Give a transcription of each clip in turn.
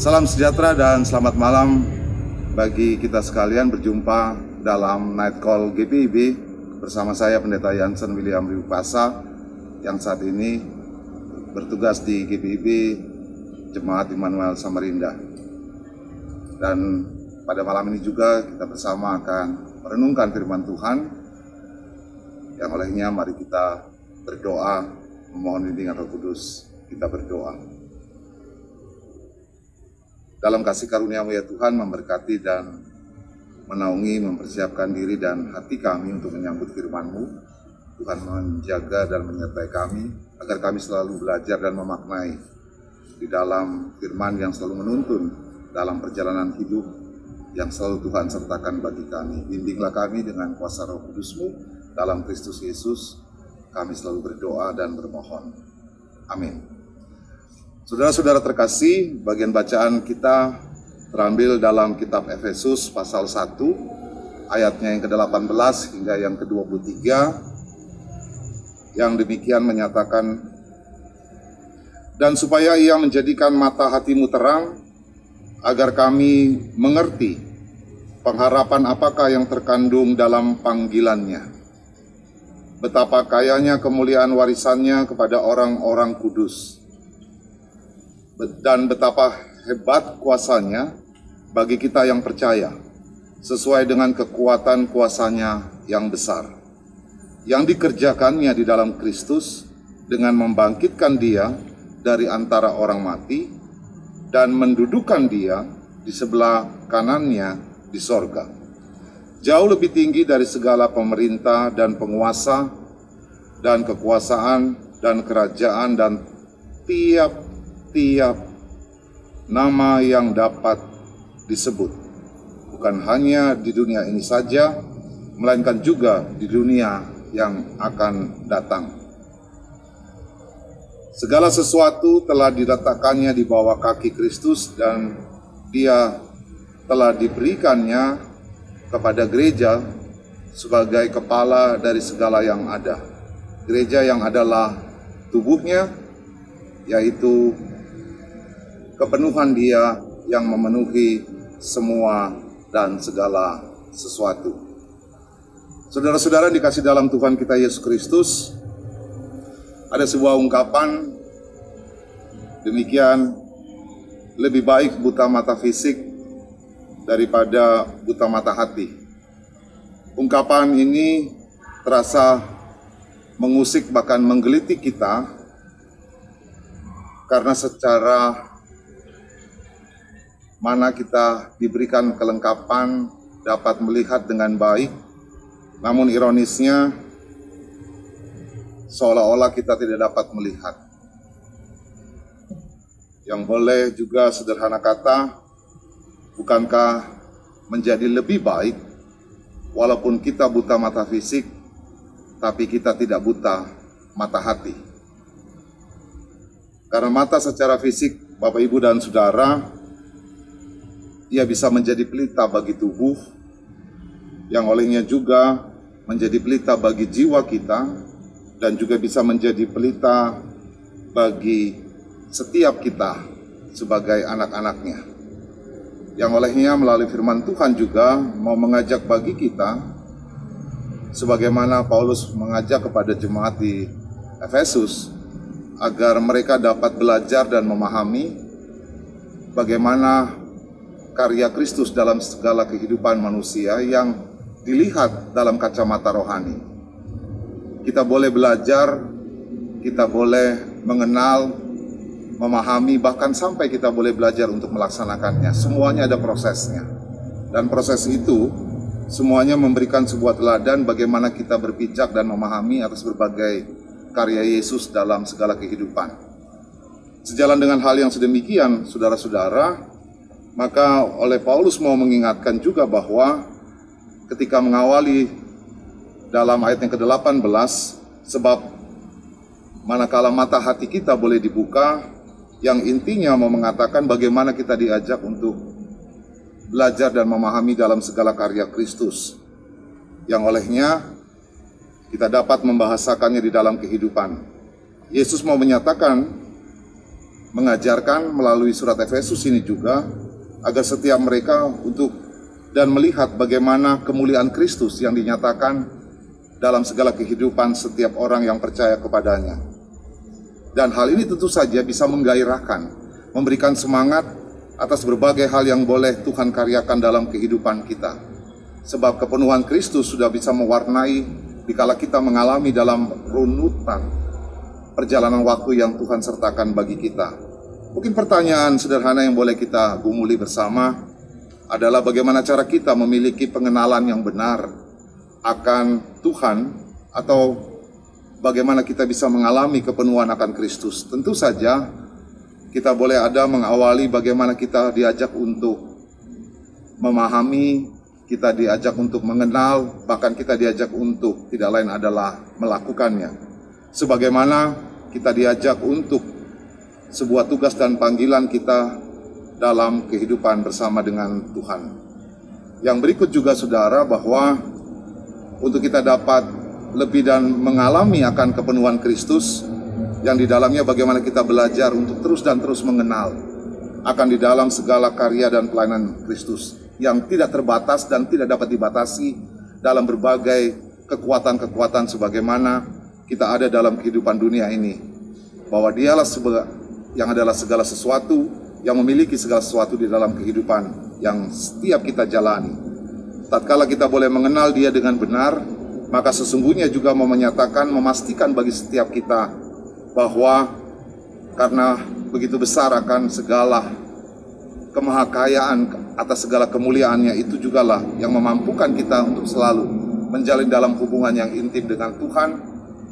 Salam sejahtera dan selamat malam bagi kita sekalian, berjumpa dalam Night Call GPIB bersama saya Pendeta Jansen William Riupasa yang saat ini bertugas di GPIB Jemaat Immanuel Samarinda. Dan pada malam ini juga kita bersama akan merenungkan firman Tuhan, yang olehnya mari kita berdoa memohon bimbingan Roh Kudus. Kita berdoa. Dalam kasih karunia-Mu ya Tuhan, memberkati dan menaungi, mempersiapkan diri dan hati kami untuk menyambut firman-Mu. Tuhan menjaga dan menyertai kami, agar kami selalu belajar dan memaknai di dalam firman yang selalu menuntun dalam perjalanan hidup yang selalu Tuhan sertakan bagi kami. Bimbinglah kami dengan kuasa Roh Kudus-Mu dalam Kristus Yesus. Kami selalu berdoa dan bermohon. Amin. Saudara-saudara terkasih, bagian bacaan kita terambil dalam kitab Efesus pasal 1, ayatnya yang ke-18 hingga yang ke-23, yang demikian menyatakan, "Dan supaya Ia menjadikan mata hatimu terang, agar kami mengerti pengharapan apakah yang terkandung dalam panggilannya, betapa kayanya kemuliaan warisannya kepada orang-orang kudus, dan betapa hebat kuasanya bagi kita yang percaya, sesuai dengan kekuatan kuasanya yang besar, yang dikerjakannya di dalam Kristus dengan membangkitkan Dia dari antara orang mati dan mendudukan Dia di sebelah kanannya di sorga, jauh lebih tinggi dari segala pemerintah dan penguasa dan kekuasaan dan kerajaan dan tiap nama yang dapat disebut, bukan hanya di dunia ini saja, melainkan juga di dunia yang akan datang. Segala sesuatu telah diletakkannya di bawah kaki Kristus, dan Dia telah diberikannya kepada gereja sebagai kepala dari segala yang ada. Gereja yang adalah tubuhnya, yaitu kepenuhan Dia yang memenuhi semua dan segala sesuatu. Saudara-saudara dikasih dalam Tuhan kita Yesus Kristus, ada sebuah ungkapan demikian, lebih baik buta mata fisik daripada buta mata hati. Ungkapan ini terasa mengusik bahkan menggelitik kita, karena secara mana kita diberikan kelengkapan dapat melihat dengan baik, namun ironisnya seolah-olah kita tidak dapat melihat. Yang boleh juga sederhana kata, bukankah menjadi lebih baik walaupun kita buta mata fisik, tapi kita tidak buta mata hati? Karena mata secara fisik, Bapak, Ibu, dan Saudara, ia bisa menjadi pelita bagi tubuh, yang olehnya juga menjadi pelita bagi jiwa kita, dan juga bisa menjadi pelita bagi setiap kita sebagai anak-anaknya. Yang olehnya melalui firman Tuhan juga mau mengajak bagi kita, sebagaimana Paulus mengajak kepada jemaat di Efesus, agar mereka dapat belajar dan memahami bagaimana karya Kristus dalam segala kehidupan manusia yang dilihat dalam kacamata rohani. Kita boleh belajar, kita boleh mengenal, memahami, bahkan sampai kita boleh belajar untuk melaksanakannya. Semuanya ada prosesnya. Dan proses itu semuanya memberikan sebuah teladan bagaimana kita berpijak dan memahami atas berbagai karya Yesus dalam segala kehidupan. Sejalan dengan hal yang sedemikian, saudara-saudara, maka oleh Paulus mau mengingatkan juga bahwa ketika mengawali dalam ayat yang ke-18, sebab manakala mata hati kita boleh dibuka, yang intinya mau mengatakan bagaimana kita diajak untuk belajar dan memahami dalam segala karya Kristus, yang olehnya kita dapat membahasakannya di dalam kehidupan. Yesus mau menyatakan mengajarkan melalui surat Efesus ini juga agar setiap mereka untuk dan melihat bagaimana kemuliaan Kristus yang dinyatakan dalam segala kehidupan setiap orang yang percaya kepadanya. Dan hal ini tentu saja bisa menggairahkan, memberikan semangat atas berbagai hal yang boleh Tuhan karyakan dalam kehidupan kita. Sebab kepenuhan Kristus sudah bisa mewarnai dikala kita mengalami dalam runutan perjalanan waktu yang Tuhan sertakan bagi kita. Mungkin pertanyaan sederhana yang boleh kita gumuli bersama adalah bagaimana cara kita memiliki pengenalan yang benar akan Tuhan, atau bagaimana kita bisa mengalami kepenuhan akan Kristus. Tentu saja kita boleh ada mengawali bagaimana kita diajak untuk memahami, kita diajak untuk mengenal, bahkan kita diajak untuk tidak lain adalah melakukannya. Sebagaimana kita diajak untuk sebuah tugas dan panggilan kita dalam kehidupan bersama dengan Tuhan. Yang berikut juga saudara, bahwa untuk kita dapat lebih dan mengalami akan kepenuhan Kristus, yang di dalamnya bagaimana kita belajar untuk terus dan terus mengenal akan di dalam segala karya dan pelayanan Kristus yang tidak terbatas dan tidak dapat dibatasi dalam berbagai kekuatan-kekuatan sebagaimana kita ada dalam kehidupan dunia ini. Bahwa dialah yang adalah segala sesuatu, yang memiliki segala sesuatu di dalam kehidupan yang setiap kita jalani. Tatkala kita boleh mengenal Dia dengan benar, maka sesungguhnya juga mau menyatakan, memastikan bagi setiap kita bahwa karena begitu besar akan segala kemahakayaan atas segala kemuliaannya, itu jugalah yang memampukan kita untuk selalu menjalin dalam hubungan yang intim dengan Tuhan,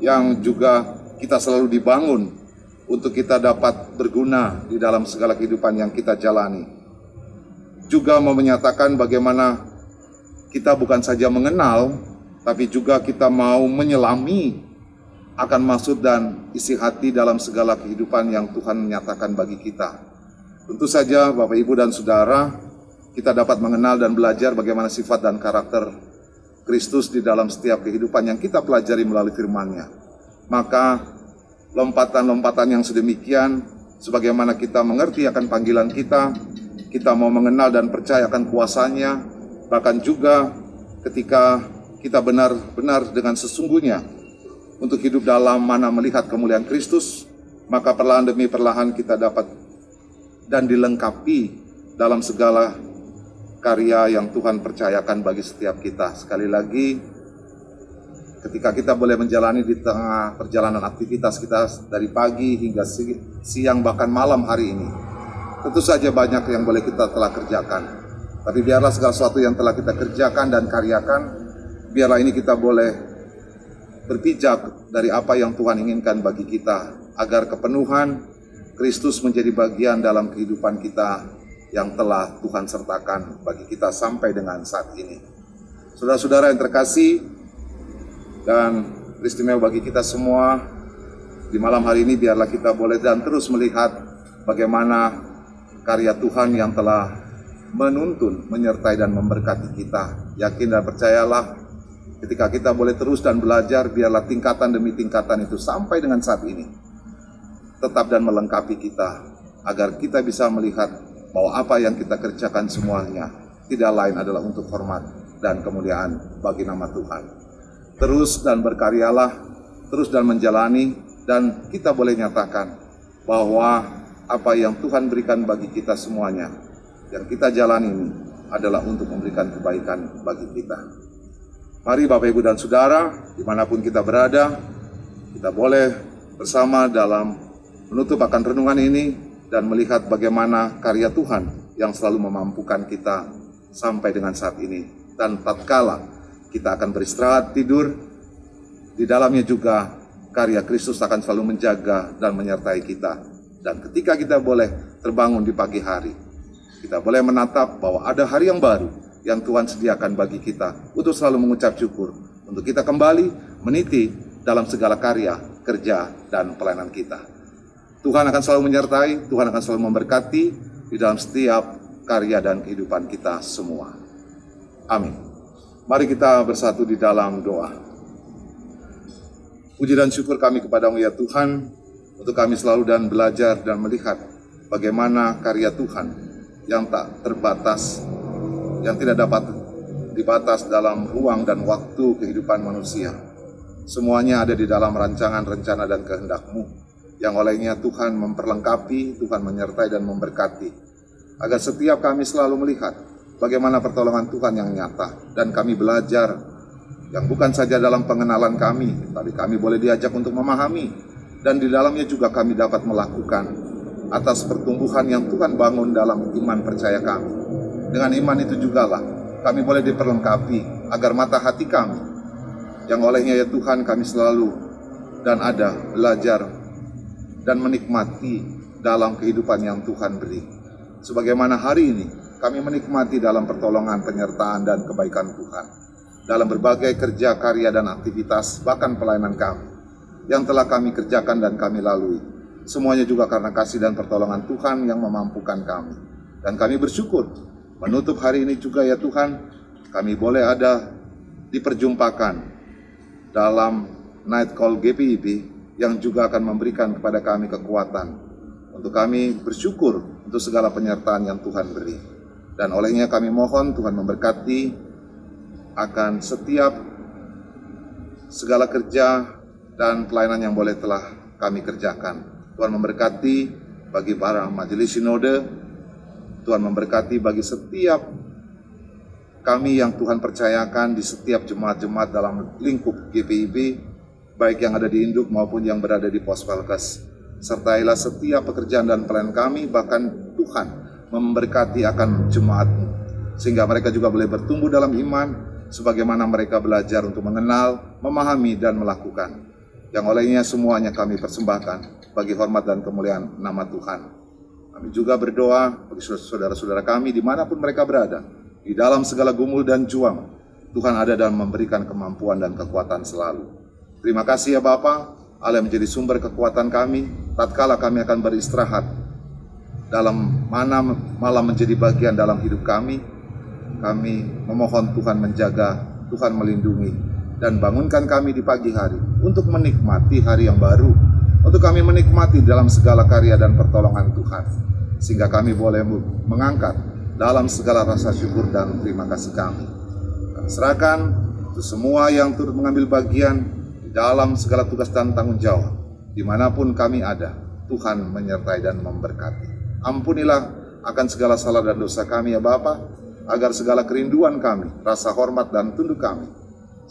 yang juga kita selalu dibangun untuk kita dapat berguna di dalam segala kehidupan yang kita jalani. Juga mau menyatakan bagaimana kita bukan saja mengenal, tapi juga kita mau menyelami akan maksud dan isi hati dalam segala kehidupan yang Tuhan menyatakan bagi kita. Tentu saja Bapak, Ibu, dan Saudara, kita dapat mengenal dan belajar bagaimana sifat dan karakter Kristus di dalam setiap kehidupan yang kita pelajari melalui firman-Nya. Maka lompatan-lompatan yang sedemikian, sebagaimana kita mengerti akan panggilan kita mau mengenal dan percaya akan kuasa-Nya, bahkan juga ketika kita benar-benar dengan sesungguhnya untuk hidup dalam mana melihat kemuliaan Kristus, maka perlahan demi perlahan kita dapat dan dilengkapi dalam segala karya yang Tuhan percayakan bagi setiap kita. Sekali lagi, ketika kita boleh menjalani di tengah perjalanan aktivitas kita dari pagi hingga siang bahkan malam hari ini, tentu saja banyak yang boleh kita telah kerjakan. Tapi biarlah segala sesuatu yang telah kita kerjakan dan karyakan, biarlah ini kita boleh berpijak dari apa yang Tuhan inginkan bagi kita, agar kepenuhan Kristus menjadi bagian dalam kehidupan kita yang telah Tuhan sertakan bagi kita sampai dengan saat ini. Saudara-saudara yang terkasih dan istimewa bagi kita semua, di malam hari ini biarlah kita boleh dan terus melihat bagaimana karya Tuhan yang telah menuntun, menyertai dan memberkati kita. Yakin dan percayalah, ketika kita boleh terus dan belajar, biarlah tingkatan demi tingkatan itu sampai dengan saat ini tetap dan melengkapi kita, agar kita bisa melihat bahwa apa yang kita kerjakan semuanya tidak lain adalah untuk hormat dan kemuliaan bagi nama Tuhan. Terus dan berkaryalah, terus dan menjalani, dan kita boleh nyatakan bahwa apa yang Tuhan berikan bagi kita semuanya, yang kita jalani ini adalah untuk memberikan kebaikan bagi kita. Mari Bapak, Ibu, dan Saudara, dimanapun kita berada, kita boleh bersama dalam menutup akan renungan ini dan melihat bagaimana karya Tuhan yang selalu memampukan kita sampai dengan saat ini. Dan tatkala kita akan beristirahat tidur, di dalamnya juga karya Kristus akan selalu menjaga dan menyertai kita. Dan ketika kita boleh terbangun di pagi hari, kita boleh menatap bahwa ada hari yang baru yang Tuhan sediakan bagi kita untuk selalu mengucap syukur, untuk kita kembali meniti dalam segala karya, kerja, dan pelayanan kita. Tuhan akan selalu menyertai, Tuhan akan selalu memberkati di dalam setiap karya dan kehidupan kita semua. Amin. Mari kita bersatu di dalam doa. Puji dan syukur kami kepadamu ya Tuhan, untuk kami selalu dan belajar dan melihat bagaimana karya Tuhan yang tak terbatas, yang tidak dapat dibatas dalam ruang dan waktu kehidupan manusia. Semuanya ada di dalam rancangan, rencana, dan kehendak-Mu, yang olehnya Tuhan memperlengkapi, Tuhan menyertai dan memberkati, agar setiap kami selalu melihat bagaimana pertolongan Tuhan yang nyata, dan kami belajar yang bukan saja dalam pengenalan kami, tapi kami boleh diajak untuk memahami, dan di dalamnya juga kami dapat melakukan atas pertumbuhan yang Tuhan bangun dalam iman percaya kami. Dengan iman itu jugalah kami boleh diperlengkapi agar mata hati kami, yang olehnya ya Tuhan kami selalu dan ada belajar dan menikmati dalam kehidupan yang Tuhan beri. Sebagaimana hari ini kami menikmati dalam pertolongan, penyertaan, dan kebaikan Tuhan dalam berbagai kerja, karya, dan aktivitas, bahkan pelayanan kami yang telah kami kerjakan dan kami lalui. Semuanya juga karena kasih dan pertolongan Tuhan yang memampukan kami. Dan kami bersyukur menutup hari ini juga ya Tuhan, kami boleh ada diperjumpakan dalam Night Call GPIB yang juga akan memberikan kepada kami kekuatan untuk kami bersyukur untuk segala penyertaan yang Tuhan beri. Dan olehnya kami mohon Tuhan memberkati akan setiap segala kerja dan pelayanan yang boleh telah kami kerjakan. Tuhan memberkati bagi para majelis sinode, Tuhan memberkati bagi setiap kami yang Tuhan percayakan di setiap jemaat-jemaat dalam lingkup GPIB, baik yang ada di induk maupun yang berada di pos Pelkes. Sertailah setiap pekerjaan dan pelayanan kami, bahkan Tuhan memberkati akan jemaat-Mu, sehingga mereka juga boleh bertumbuh dalam iman, sebagaimana mereka belajar untuk mengenal, memahami, dan melakukan. Yang olehnya semuanya kami persembahkan bagi hormat dan kemuliaan nama Tuhan. Kami juga berdoa bagi saudara-saudara kami dimanapun mereka berada, di dalam segala gumul dan juang, Tuhan ada dan memberikan kemampuan dan kekuatan selalu. Terima kasih ya Bapa, Allah yang menjadi sumber kekuatan kami, tatkala kami akan beristirahat, dalam mana malam menjadi bagian dalam hidup kami memohon Tuhan menjaga, Tuhan melindungi, dan bangunkan kami di pagi hari untuk menikmati hari yang baru, untuk kami menikmati dalam segala karya dan pertolongan Tuhan, sehingga kami boleh mengangkat dalam segala rasa syukur dan terima kasih kami. Kami serahkan untuk semua yang turut mengambil bagian di dalam segala tugas dan tanggung jawab, dimanapun kami ada, Tuhan menyertai dan memberkati. Ampunilah akan segala salah dan dosa kami ya Bapa, agar segala kerinduan kami, rasa hormat dan tunduk kami,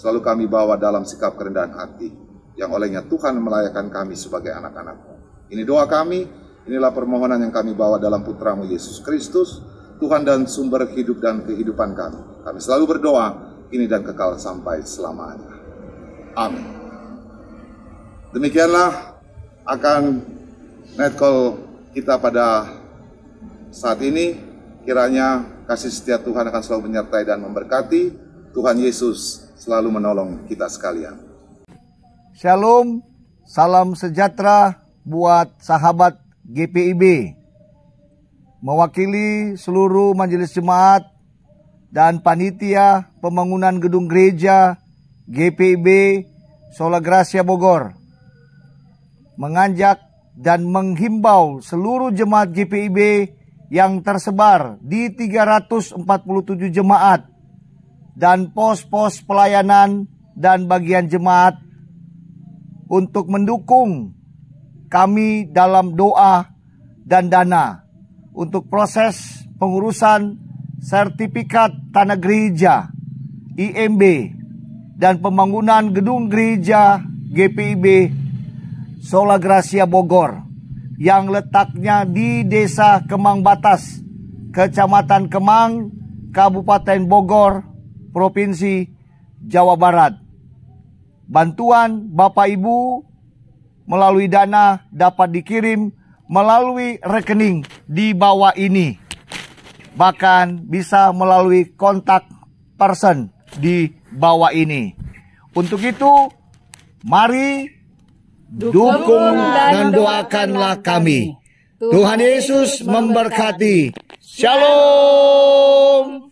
selalu kami bawa dalam sikap kerendahan hati, yang olehnya Tuhan melayakan kami sebagai anak-anak-Mu. Ini doa kami, inilah permohonan yang kami bawa dalam Putra-Mu Yesus Kristus, Tuhan dan sumber hidup dan kehidupan kami. Kami selalu berdoa, ini dan kekal sampai selamanya. Amin. Demikianlah akan Night Call kita pada saat ini. Kiranya kasih setia Tuhan akan selalu menyertai dan memberkati. Tuhan Yesus selalu menolong kita sekalian. Shalom, salam sejahtera buat sahabat GPIB. Mewakili seluruh majelis jemaat dan panitia pembangunan gedung gereja GPIB Sola Gracia Bogor, mengajak dan menghimbau seluruh jemaat GPIB yang tersebar di 347 jemaat dan pos-pos pelayanan dan bagian jemaat untuk mendukung kami dalam doa dan dana untuk proses pengurusan sertifikat tanah gereja IMB dan pembangunan gedung gereja GPIB Sola Gracia Bogor yang letaknya di Desa Kemang Batas, Kecamatan Kemang, Kabupaten Bogor, Provinsi Jawa Barat. Bantuan Bapak Ibu melalui dana dapat dikirim melalui rekening di bawah ini. Bahkan bisa melalui kontak person di bawah ini. Untuk itu, mari dukung dan doakanlah kami. Tuhan Yesus memberkati. Shalom.